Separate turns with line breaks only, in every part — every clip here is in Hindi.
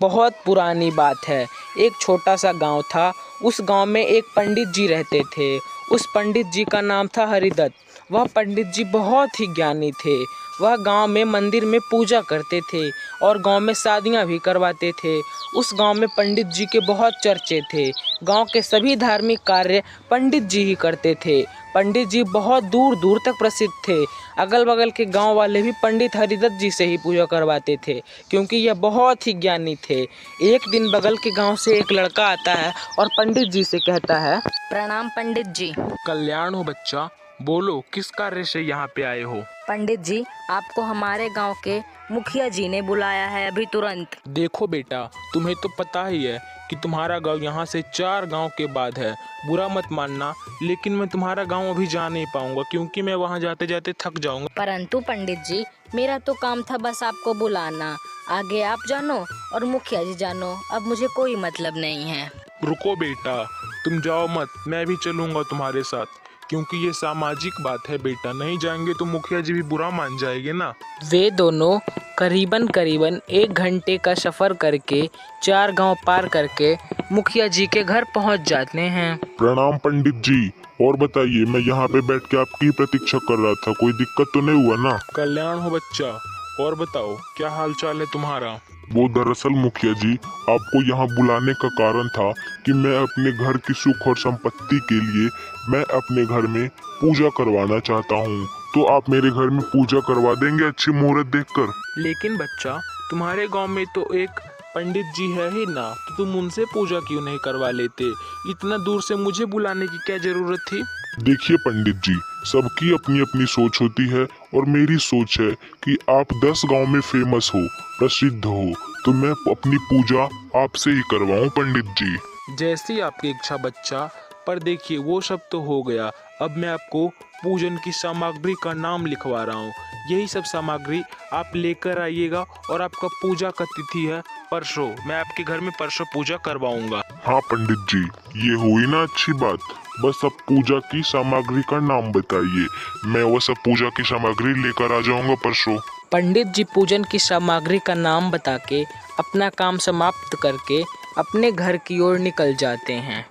बहुत पुरानी बात है। एक छोटा सा गांव था। उस गांव में एक पंडित जी रहते थे। उस पंडित जी का नाम था हरिदत्त। वह पंडित जी बहुत ही ज्ञानी थे। वह गांव में मंदिर में पूजा करते थे और गांव में शादियां भी करवाते थे। उस गांव में पंडित जी के बहुत चर्चे थे। गांव के सभी धार्मिक कार्य पंडित जी ही करते थे। पंडित जी बहुत दूर दूर तक प्रसिद्ध थे। अगल बगल के गांव वाले भी पंडित हरिदत्त जी से ही पूजा करवाते थे, क्योंकि यह बहुत ही ज्ञानी थे। एक दिन बगल के गांव से एक लड़का आता है और पंडित जी से कहता है,
प्रणाम पंडित जी।
कल्याण हो बच्चा, बोलो किस कार्य से यहाँ पे आए हो।
पंडित जी, आपको हमारे गांव के मुखिया जी ने बुलाया है अभी तुरंत।
देखो बेटा, तुम्हें तो पता ही है कि तुम्हारा गांव यहाँ से 4 गांव के बाद है। बुरा मत मानना, लेकिन मैं तुम्हारा गांव अभी जा नहीं पाऊंगा, क्योंकि मैं वहाँ जाते जाते थक जाऊंगा।
परंतु पंडित जी, मेरा तो काम था बस आपको बुलाना। आगे आप जानो और मुखिया जी जानो, अब मुझे कोई मतलब नहीं है।
रुको बेटा, तुम जाओ मत, मैं भी चलूंगा तुम्हारे साथ, क्योंकि ये सामाजिक बात है बेटा। नहीं जाएंगे तो मुखिया जी भी बुरा मान जाएंगे ना।
वे दोनों करीबन करीबन 1 घंटे का सफ़र करके 4 गांव पार करके मुखिया जी के घर पहुंच जाते हैं।
प्रणाम पंडित जी। और बताइए, मैं यहाँ पे बैठ के आपकी प्रतीक्षा कर रहा था, कोई दिक्कत तो नहीं हुआ ना?
कल्याण हो बच्चा, और बताओ क्या हाल चाल है तुम्हारा।
वो दरअसल मुखिया जी, आपको यहाँ बुलाने का कारण था कि मैं अपने घर की सुख और संपत्ति के लिए मैं अपने घर में पूजा करवाना चाहता हूँ। तो आप मेरे घर में पूजा करवा देंगे अच्छी मुहूर्त देखकर?
लेकिन बच्चा, तुम्हारे गांव में तो एक पंडित जी है ही ना, तो तुम उनसे पूजा क्यों नहीं करवा लेते। इतना दूर से मुझे बुलाने की क्या जरूरत थी।
देखिए पंडित जी, सबकी अपनी अपनी सोच होती है और मेरी सोच है कि आप 10 गांव में फेमस हो, प्रसिद्ध हो, तो मैं अपनी पूजा आपसे ही करवाऊं पंडित जी।
जैसी आपकी इच्छा बच्चा, पर देखिए वो सब तो हो गया। अब मैं आपको पूजन की सामग्री का नाम लिखवा रहा हूँ। यही सब सामग्री आप लेकर आइएगा, और आपका पूजा का तिथि है परसों। मैं आपके घर में परसों पूजा करवाऊंगा।
हाँ पंडित जी, ये हुई ना अच्छी बात। बस अब पूजा की सामग्री का नाम बताइए, मैं वो सब पूजा की सामग्री लेकर आ जाऊंगा परसों।
पंडित जी पूजन की सामग्री का नाम बता के अपना काम समाप्त करके अपने घर की ओर निकल जाते हैं।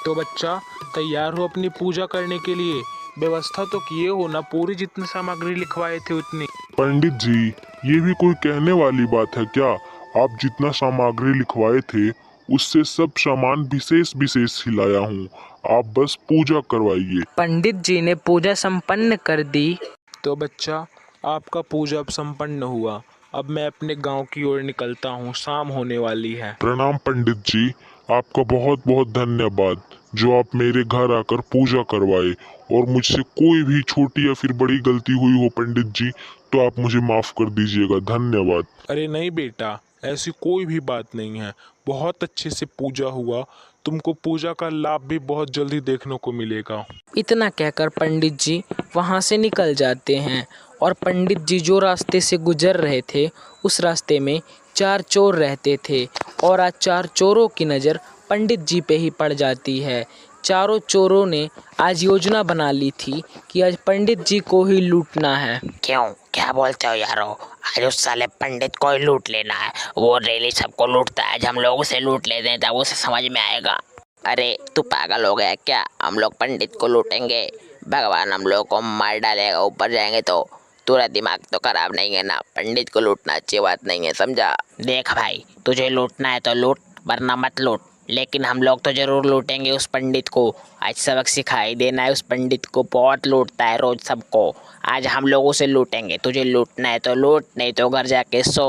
तो बच्चा, तैयार हो अपनी पूजा करने के लिए। व्यवस्था तो किए हो ना, पूरी जितनी सामग्री लिखवाए थे उतनी।
पंडित जी, ये भी कोई कहने वाली बात है क्या? आप जितना सामग्री लिखवाए थे उससे सब सामान विशेष विशेष ही लाया हूँ, आप बस पूजा करवाइए।
पंडित जी ने पूजा संपन्न कर दी।
तो बच्चा, आपका पूजा अब संपन्न हुआ। अब मैं अपने गांव की ओर निकलता हूँ, शाम होने वाली है।
प्रणाम पंडित जी, आपका बहुत बहुत धन्यवाद जो आप मेरे घर आकर पूजा करवाए। और मुझसे कोई भी छोटी या फिर बड़ी गलती हुई हो पंडित जी, तो आप मुझे माफ कर दीजिएगा। धन्यवाद।
अरे नहीं बेटा, ऐसी कोई भी बात नहीं है। बहुत अच्छे से पूजा हुआ। तुमको पूजा का लाभ भी बहुत जल्दी देखने को मिलेगा।
इतना कहकर पंडित जी वहाँ से निकल जाते हैं। और पंडित जी जो रास्ते से गुजर रहे थे, उस रास्ते में 4 चोर रहते थे। और आज 4 चोरों की नज़र पंडित जी पे ही पड़ जाती है। चारों चोरों ने आज योजना बना ली थी कि आज पंडित जी को ही लूटना है।
क्यों, क्या बोलते हो यारो? आज उस साले पंडित को ही लूट लेना है। वो डेली सबको लूटता है, आज हम लोगों से लूट लेते हैं, तब उसे समझ में आएगा। अरे तू पागल हो गया क्या? हम लोग पंडित को लूटेंगे, भगवान हम लोग को मार डालेगा ऊपर जाएंगे तो। तेरा दिमाग तो खराब नहीं है ना? पंडित को लूटना अच्छी बात नहीं है, समझा? देख भाई, तुझे लूटना है तो लूट, वरना मत लूट, लेकिन हम लोग तो जरूर लूटेंगे उस पंडित को। आज सबक सिखाई देना है उस पंडित को, बहुत लूटता है रोज सबको। आज हम लोग उसे लूटेंगे। तुझे लूटना है तो लूट, नहीं तो घर जाके सो।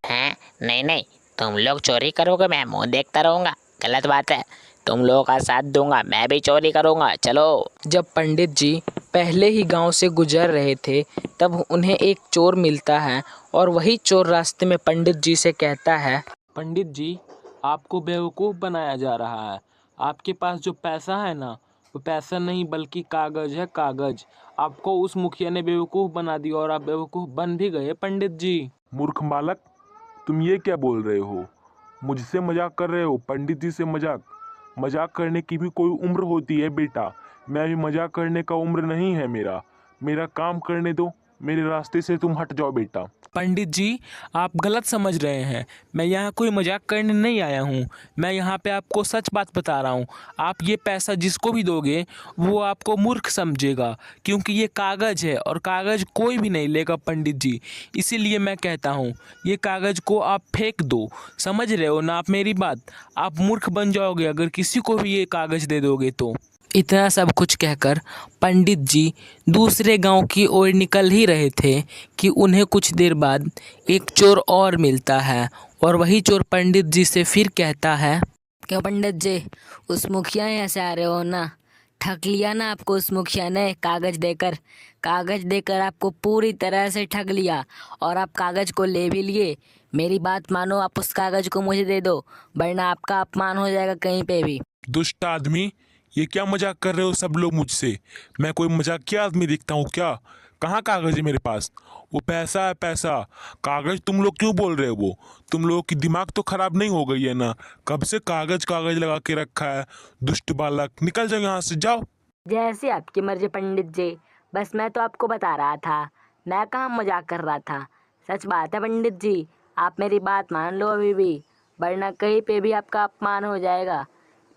हैं? नहीं नहीं, तुम लोग चोरी करोगे, मैं मुंह देखता रहूँगा? गलत बात है। तुम लोगों का साथ दूंगा, मैं भी चोरी करूँगा। चलो।
जब पंडित जी पहले ही गांव से गुजर रहे थे, तब उन्हें एक चोर मिलता है। और वही चोर रास्ते में पंडित जी से कहता है,
पंडित जी, आपको बेवकूफ़ बनाया जा रहा है। आपके पास जो पैसा है ना, वो पैसा नहीं बल्कि कागज है, कागज। आपको उस मुखिया ने बेवकूफ़ बना दिया, और आप बेवकूफ़ बन भी गए पंडित जी।
मूर्ख बालक, तुम ये क्या बोल रहे हो? मुझसे मजाक कर रहे हो? पंडित जी से मजाक? मजाक करने की भी कोई उम्र होती है बेटा?
मैं अभी मजाक करने का उम्र नहीं है मेरा। मेरा काम करने दो, मेरे रास्ते से तुम हट जाओ बेटा।
पंडित जी, आप गलत समझ रहे हैं। मैं यहाँ कोई मजाक करने नहीं आया हूँ। मैं यहाँ पे आपको सच बात बता रहा हूँ। आप ये पैसा जिसको भी दोगे वो आपको मूर्ख समझेगा, क्योंकि ये कागज़ है और कागज़ कोई भी नहीं लेगा पंडित जी। इसीलिए मैं कहता हूँ ये कागज़ को आप फेंक दो। समझ रहे हो ना आप मेरी बात? आप मूर्ख बन जाओगे अगर किसी को भी ये कागज़ दे दोगे तो। इतना सब कुछ कहकर पंडित जी दूसरे गांव की ओर निकल ही रहे थे कि उन्हें कुछ देर बाद एक चोर और मिलता है और वही चोर पंडित जी से फिर कहता है,
क्या पंडित जी, उस मुखिया यहाँ से आ रहे हो ना? ठग लिया ना आपको उस मुखिया ने कागज देकर आपको पूरी तरह से ठग लिया और आप कागज को ले भी लिए। मेरी बात मानो, आप उस कागज को मुझे दे दो, वरना आपका अपमान हो जाएगा कहीं पे भी।
दुष्ट आदमी, ये क्या मजाक कर रहे हो सब लोग मुझसे? मैं कोई मजाकिया आदमी दिखता हूँ क्या? कहाँ कागज है मेरे पास? वो पैसा है पैसा। कागज तुम लोग क्यों बोल रहे हो? वो तुम लोगों की दिमाग तो खराब नहीं हो गई है ना? कब से कागज कागज लगा के रखा है? दुष्ट बालक, निकल जाओ यहाँ से, जाओ।
जैसे आपकी मर्जी पंडित जी, बस मैं तो आपको बता रहा था, मैं कहाँ मजाक कर रहा था। सच बात है पंडित जी, आप मेरी बात मान लो अभी भी, वरना कहीं पे भी आपका अपमान हो जाएगा।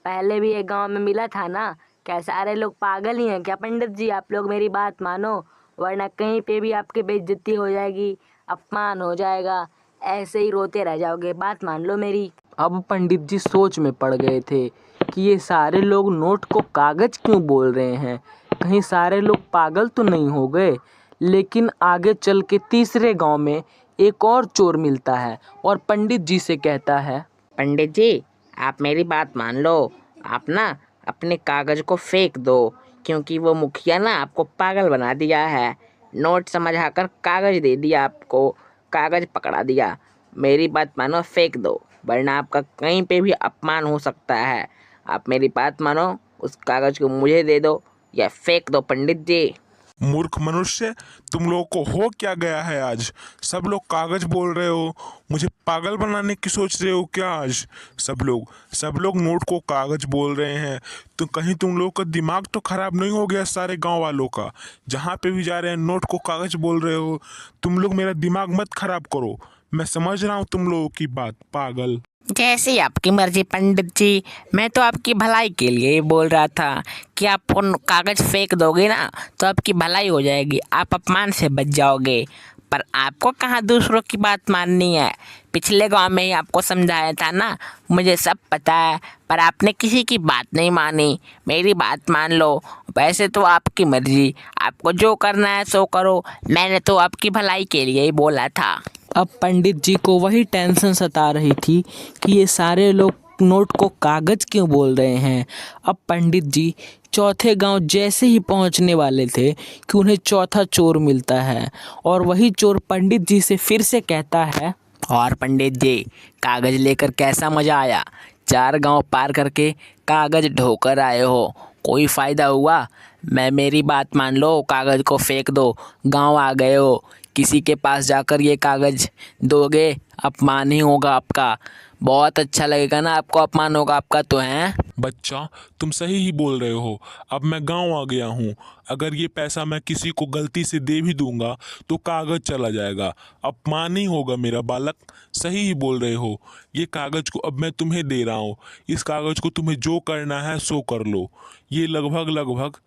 पहले भी एक गांव में मिला था ना, क्या सारे लोग पागल ही हैं क्या पंडित जी? आप लोग मेरी बात मानो, वरना कहीं पे भी आपकी बेइज्जती हो जाएगी, अपमान हो जाएगा, ऐसे ही रोते रह जाओगे। बात मान लो मेरी।
अब पंडित जी सोच में पड़ गए थे कि ये सारे लोग नोट को कागज क्यों बोल रहे हैं, कहीं सारे लोग पागल तो नहीं हो गए। लेकिन आगे चल के तीसरे गांव में एक और चोर मिलता है और पंडित जी से कहता है,
पंडित जी, आप मेरी बात मान लो। आप ना अपने कागज को फेंक दो, क्योंकि वो मुखिया ना आपको पागल बना दिया है। नोट समझाकर कागज दे दिया आपको, कागज पकड़ा दिया। मेरी बात मानो, फेंक दो, वरना आपका कहीं पे भी अपमान हो सकता है। आप मेरी बात मानो, उस कागज को मुझे दे दो या फेंक दो पंडित जी।
मूर्ख मनुष्य, तुम लोगों को हो क्या गया है आज? सब लोग कागज बोल रहे हो, मुझे पागल बनाने की सोच रहे हो क्या आज? सब लोग नोट को कागज बोल रहे हैं, तो कहीं तुम लोगों का दिमाग तो खराब नहीं हो गया सारे गांव वालों का? जहाँ पे भी जा रहे हैं नोट को कागज बोल रहे हो। तुम लोग मेरा दिमाग मत खराब करो, मैं समझ रहा हूँ तुम लोगों की बात, पागल।
जैसी आपकी मर्जी पंडित जी, मैं तो आपकी भलाई के लिए ही बोल रहा था कि आप उन कागज फेंक दोगे ना तो आपकी भलाई हो जाएगी, आप अपमान से बच जाओगे। पर आपको कहाँ दूसरों की बात माननी है? पिछले गांव में ही आपको समझाया था ना, मुझे सब पता है, पर आपने किसी की बात नहीं मानी। मेरी बात मान लो। वैसे तो आपकी मर्जी, आपको जो करना है सो करो, मैंने तो आपकी भलाई के लिए ही बोला था।
अब पंडित जी को वही टेंशन सता रही थी कि ये सारे लोग नोट को कागज क्यों बोल रहे हैं। अब पंडित जी चौथे गांव जैसे ही पहुंचने वाले थे कि उन्हें चौथा चोर मिलता है और वही चोर पंडित जी से फिर से कहता है,
और पंडित जी, कागज लेकर कैसा मजा आया? 4 गांव पार करके कागज ढोकर आए हो, कोई फ़ायदा हुआ? मेरी बात मान लो, कागज को फेंक दो। गांव आ गए हो, किसी के पास जाकर ये कागज दोगे, अपमान ही होगा आपका। बहुत अच्छा लगेगा ना आपको, अपमान होगा आपका तो है।
बच्चा, तुम सही ही बोल रहे हो। अब मैं गांव आ गया हूँ, अगर ये पैसा मैं किसी को गलती से दे भी दूंगा तो कागज चला जाएगा, अपमान ही होगा मेरा बालक। सही ही बोल रहे हो। ये कागज को अब मैं तुम्हें दे रहा हूँ, इस कागज को तुम्हें जो करना है सो कर लो। ये लगभग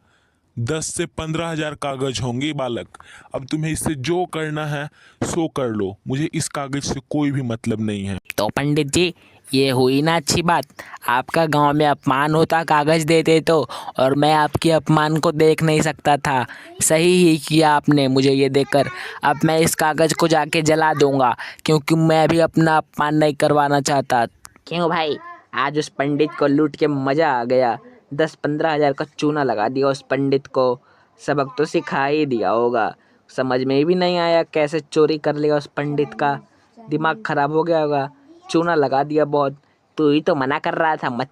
10 से 15 हजार कागज होंगे बालक। अब तुम्हें इससे जो करना है सो कर लो, मुझे इस कागज से कोई भी मतलब नहीं है।
तो पंडित जी, ये हुई ना अच्छी बात? आपका गांव में अपमान होता कागज देते तो, और मैं आपके अपमान को देख नहीं सकता था। सही ही किया आपने मुझे ये देकर। अब मैं इस कागज को जाके जला दूंगा, क्योंकि मैं भी अपना अपमान नहीं करवाना चाहता। क्यों भाई, आज उस पंडित को लूट के मज़ा आ गया। 10-15 हजार का चूना लगा दिया उस पंडित को। सबक तो सिखा ही दिया होगा। समझ में भी नहीं आया कैसे चोरी कर लिया उस पंडित का, दिमाग खराब हो गया होगा। चूना लगा दिया बहुत। तू ही तो मना कर रहा था, मत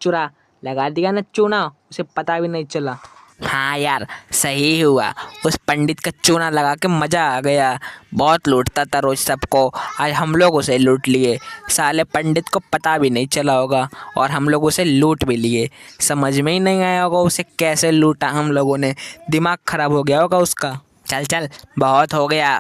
चुरा, लगा दिया ना चूना, उसे पता भी नहीं चला। हाँ यार, सही हुआ। उस पंडित का चूना लगा के मज़ा आ गया। बहुत लूटता था रोज सबको, आज हम लोग उसे लूट लिए। साले पंडित को पता भी नहीं चला होगा और हम लोग उसे लूट भी लिए। समझ में ही नहीं आया होगा उसे कैसे लूटा हम लोगों ने। दिमाग खराब हो गया होगा उसका। चल चल, बहुत हो गया,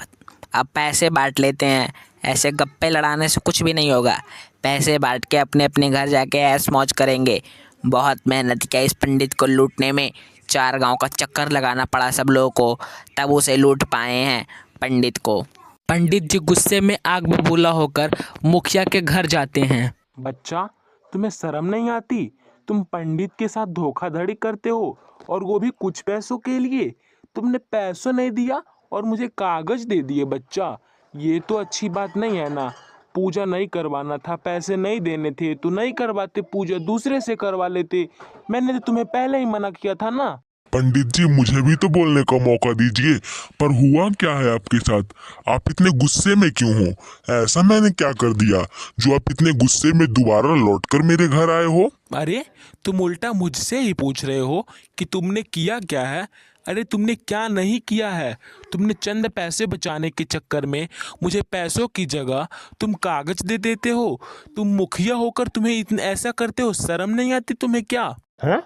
अब पैसे बांट लेते हैं। ऐसे गप्पे लड़ाने से कुछ भी नहीं होगा। पैसे बांट के अपने अपने घर जाके ऐश मौज करेंगे। बहुत मेहनत किया इस पंडित को लूटने में। 4 गांव का चक्कर लगाना पड़ा सब लोगों को, तब उसे लूट पाए हैं पंडित को।
पंडित जी गुस्से में आग बबूला होकर मुखिया के घर जाते हैं।
बच्चा, तुम्हें शर्म नहीं आती? तुम पंडित के साथ धोखाधड़ी करते हो, और वो भी कुछ पैसों के लिए। तुमने पैसों नहीं दिया और मुझे कागज दे दिए। बच्चा, ये तो अच्छी बात नहीं है ना। पूजा नहीं करवाना था, पैसे नहीं देने थे तो नहीं करवाते पूजा, दूसरे से करवा लेते। मैंने तो तुम्हें पहले ही मना किया था ना।
पंडित जी, मुझे भी तो बोलने का मौका दीजिए। पर हुआ क्या है आपके साथ? आप इतने गुस्से में क्यों हो? ऐसा मैंने क्या कर दिया जो आप इतने गुस्से में दोबारा लौटकर मेरे घर आए हो?
अरे, तुम उल्टा मुझसे ही पूछ रहे हो कि तुमने किया क्या है। अरे, तुमने क्या नहीं किया है। तुमने चंद पैसे बचाने के चक्कर में मुझे पैसों की जगह तुम कागज दे देते हो। तुम मुखिया होकर तुम्हें इतना ऐसा करते हो, शर्म नहीं आती तुम्हें क्या?
हैं?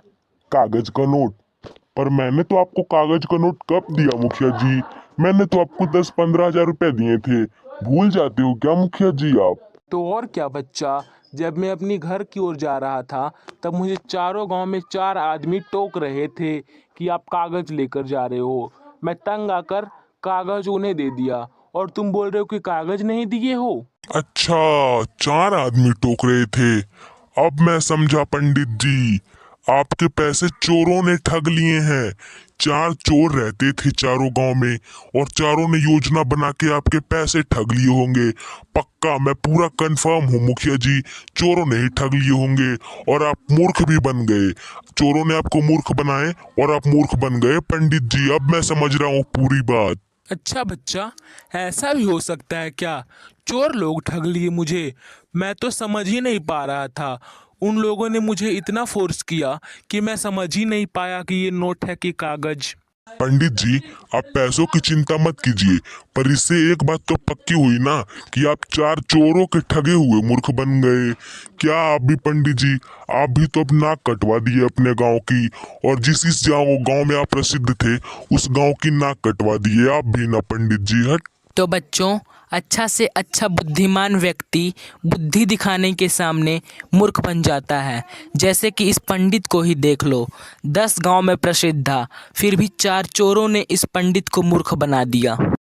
कागज का नोट? पर मैंने तो आपको कागज का नोट कब दिया मुखिया जी? मैंने तो आपको 10-15 हजार रुपए दिए थे। भूल जाते हो क्या मुखिया जी आप?
तो और क्या बच्चा, जब मैं अपनी घर की ओर जा रहा था तब मुझे चारों गांव में 4 आदमी टोक रहे थे कि आप कागज लेकर जा रहे हो। मैं तंग आकर कागज उन्हें दे दिया और तुम बोल रहे हो कि कागज नहीं दिए हो।
अच्छा, 4 आदमी टोक रहे थे। अब मैं समझा पंडित जी, आपके पैसे चोरों ने ठग लिए हैं। 4 चोर रहते थे चारों गांव में और चारों ने योजना बना के आपके पैसे ठग लिए होंगे। पक्का, मैं पूरा कंफर्म हूँ मुखिया जी, चोरों ने ही ठग लिए होंगे और आप मूर्ख भी बन गए। चोरों ने आपको मूर्ख बनाए और आप मूर्ख बन गए पंडित जी। अब मैं समझ रहा हूँ पूरी बात।
अच्छा बच्चा, ऐसा भी हो सकता है क्या? चोर लोग ठग लिए मुझे? मैं तो समझ ही नहीं पा रहा था। उन लोगों ने मुझे इतना फोर्स किया कि मैं समझ ही नहीं पाया कि ये नोट है कि कागज।
पंडित जी, आप पैसों की चिंता मत कीजिए, पर इससे एक बात तो पक्की हुई ना कि आप 4 चोरों के ठगे हुए मूर्ख बन गए। क्या आप भी पंडित जी, आप भी तो अब नाक कटवा दिए अपने गांव की, और जिस गांव में आप प्रसिद्ध थे उस गांव की नाक कटवा दिए आप भी ना पंडित जी। हट।
तो बच्चों, अच्छा से अच्छा बुद्धिमान व्यक्ति बुद्धि दिखाने के सामने मूर्ख बन जाता है। जैसे कि इस पंडित को ही देख लो, 10 गांव में प्रसिद्ध था, फिर भी 4 चोरों ने इस पंडित को मूर्ख बना दिया।